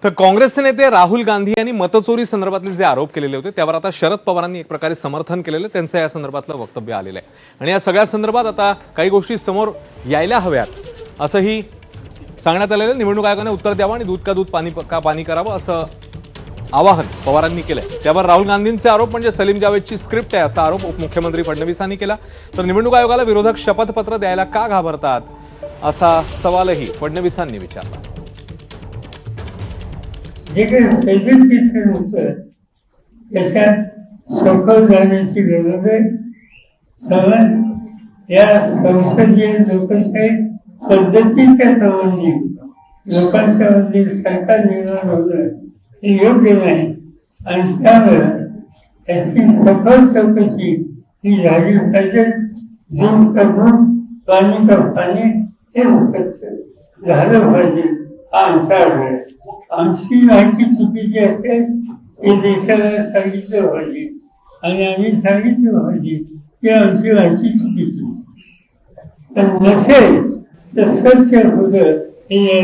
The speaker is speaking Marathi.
तर काँग्रेसचे नेते राहुल गांधी यांनी मतचोरी संदर्भातले जे आरोप केलेले होते त्यावर आता शरद पवारांनी एक प्रकारे समर्थन केलेलं त्यांचं या संदर्भातलं वक्तव्य आलेलं आहे आणि या सगळ्या संदर्भात आता काही गोष्टी समोर यायला हव्यात असंही सांगण्यात आलेलं. निवडणूक आयोगाने उत्तर द्यावं आणि दूध का दूध पाणी करावं असं आवाहन पवारांनी केलंय. त्यावर राहुल गांधींचे आरोप म्हणजे सलीम जावेदची स्क्रिप्ट आहे असा आरोप उपमुख्यमंत्री फडणवीसांनी केला. तर निवडणूक आयोगाला विरोधक शपथपत्र द्यायला का घाबरतात असा सवालही फडणवीसांनी विचारला. जे काही प्रेझेंटेशन होतं त्याच्यात सखोल जाण्याची गरज आहे. समज या संसदीय लोकशाही पद्धतीच्या संबंधी लोकांच्या मध्ये सरकार निर्माण होणं हे योग्य नाही आणि त्यामुळे त्याची सखोल चौकशी ही झाली पाहिजे. दूध का दूध पाणी का पाणी हे उत्तर झालं पाहिजे हा आमचा आहे. आमची माहिती चुकीची असेल हे देशाला सांगितलं पाहिजे आणि आम्ही सांगितलं पाहिजे की आमची माहिती चुकीची. पण नसेल तर सत्य होतं हे